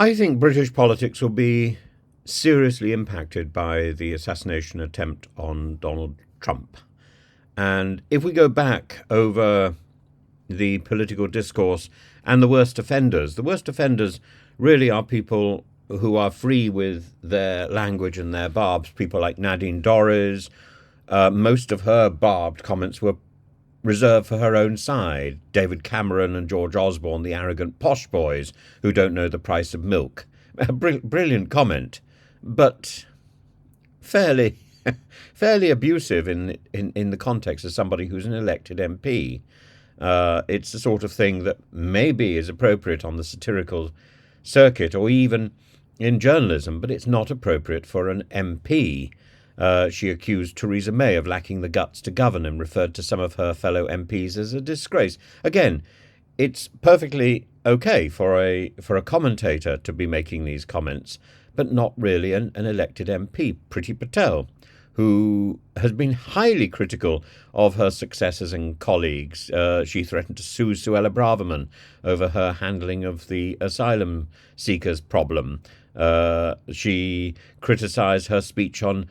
I think British politics will be seriously impacted by the assassination attempt on Donald Trump. And if we go back over the political discourse and the worst offenders really are people who are free with their language and their barbs, people like Nadine Dorries. Most of her barbed comments were reserved for her own side. David Cameron and George Osborne, the arrogant posh boys who don't know the price of milk. A brilliant comment, but fairly fairly abusive in the context of somebody who's an elected MP. It's the sort of thing that maybe is appropriate on the satirical circuit or even in journalism, but it's not appropriate for an MP. She accused Theresa May of lacking the guts to govern and referred to some of her fellow MPs as a disgrace. Again, it's perfectly okay for a commentator to be making these comments, but not really an elected MP. Priti Patel, who has been highly critical of her successors and colleagues. She threatened to sue Suella Braverman over her handling of the asylum seekers problem. She criticised her speech on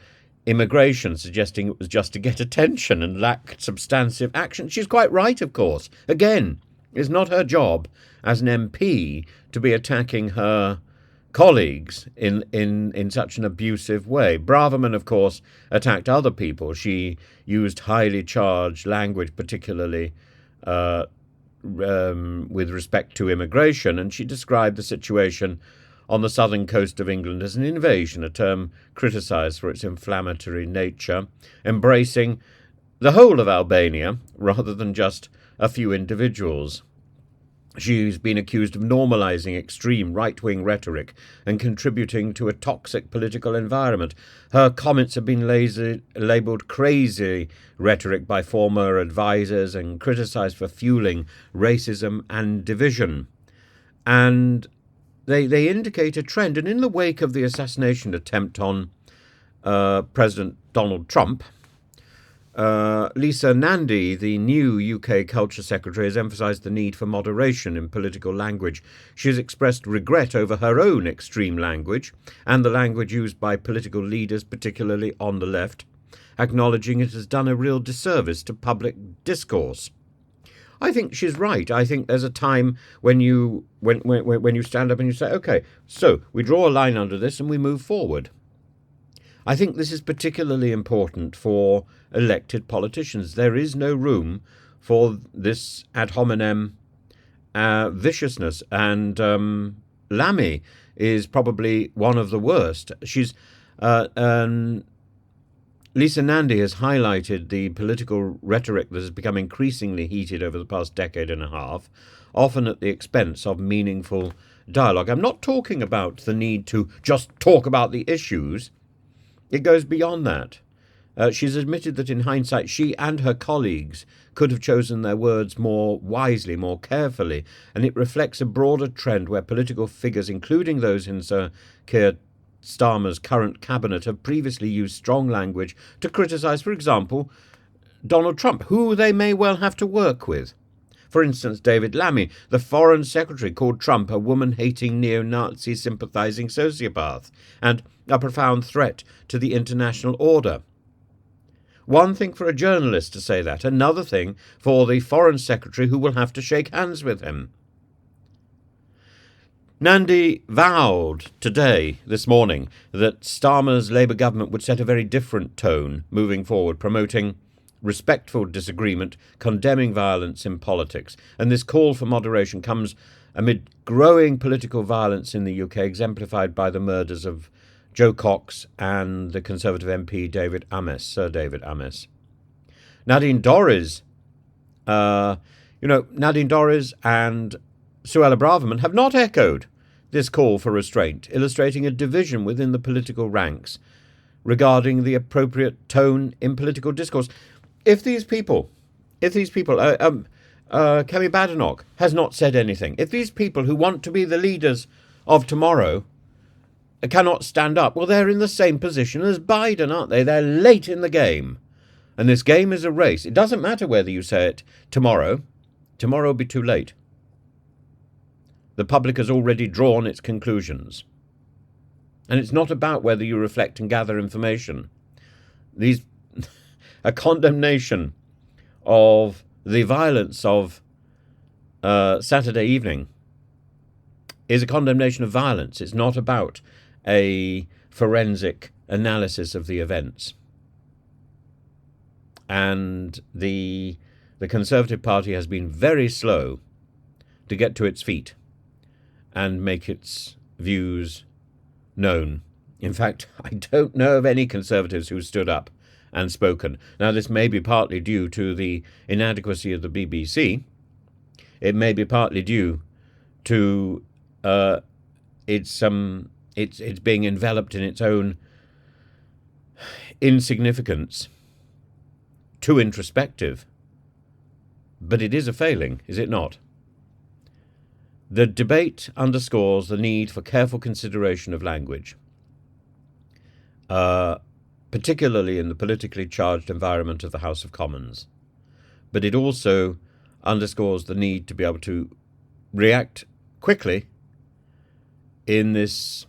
immigration, suggesting it was just to get attention and lacked substantive action. She's quite right, of course. Again, it's not her job as an MP to be attacking her colleagues in such an abusive way. Braverman, of course, attacked other people. She used highly charged language, particularly with respect to immigration, and she described the situation on the southern coast of England as an invasion, a term criticised for its inflammatory nature, embracing the whole of Albania rather than just a few individuals. She's been accused of normalising extreme right-wing rhetoric and contributing to a toxic political environment. Her comments have been labelled crazy rhetoric by former advisers and criticised for fueling racism and division. And they indicate a trend. And in the wake of the assassination attempt on President Donald Trump, Lisa Nandy, the new UK Culture Secretary, has emphasised the need for moderation in political language. She has expressed regret over her own extreme language and the language used by political leaders, particularly on the left, acknowledging it has done a real disservice to public discourse. I think she's right. I think there's a time when you stand up and you say, OK, so we draw a line under this and we move forward. I think this is particularly important for elected politicians. There is no room for this ad hominem viciousness, and Lammy is probably one of the worst. Lisa Nandy has highlighted the political rhetoric that has become increasingly heated over the past decade and a half, often at the expense of meaningful dialogue. I'm not talking about the need to just talk about the issues. It goes beyond that. She's admitted that in hindsight, she and her colleagues could have chosen their words more wisely, more carefully, and it reflects a broader trend where political figures, including those in Sir Keir Starmer's current cabinet, have previously used strong language to criticise, for example, Donald Trump, who they may well have to work with. For instance, David Lammy, the Foreign Secretary, called Trump a woman-hating, neo-Nazi sympathising sociopath and a profound threat to the international order. One thing for a journalist to say that, another thing for the Foreign Secretary who will have to shake hands with him. Nandy vowed this morning, that Starmer's Labour government would set a very different tone moving forward, promoting respectful disagreement, condemning violence in politics. And this call for moderation comes amid growing political violence in the UK, exemplified by the murders of Joe Cox and the Conservative MP Sir David Ames. Nadine Dorries, Nadine Dorries and Suella Braverman have not echoed this call for restraint, illustrating a division within the political ranks regarding the appropriate tone in political discourse. If these people, Kemi Badenoch has not said anything. If these people who want to be the leaders of tomorrow cannot stand up, well, they're in the same position as Biden, aren't they? They're late in the game. And this game is a race. It doesn't matter whether you say it tomorrow. Tomorrow will be too late. the public has already drawn its conclusions. And it's not about whether you reflect and gather information. A condemnation of the violence of Saturday evening is a condemnation of violence. It's not about a forensic analysis of the events. And the Conservative Party has been very slow to get to its feet and make its views known. In fact, I don't know of any Conservatives who stood up and spoken. Now, this may be partly due to the inadequacy of the BBC. It may be partly due to it's being enveloped in its own insignificance, too introspective. But it is a failing, is it not? The debate underscores the need for careful consideration of language, particularly in the politically charged environment of the House of Commons. But it also underscores the need to be able to react quickly in the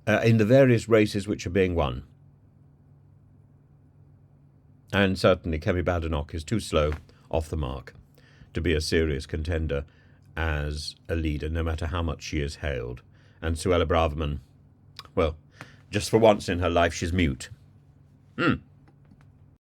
various races which are being won. And certainly Kemi Badenoch is too slow off the mark to be a serious contender as a leader, no matter how much she is hailed. And Suella Braverman, well, just for once in her life, she's mute.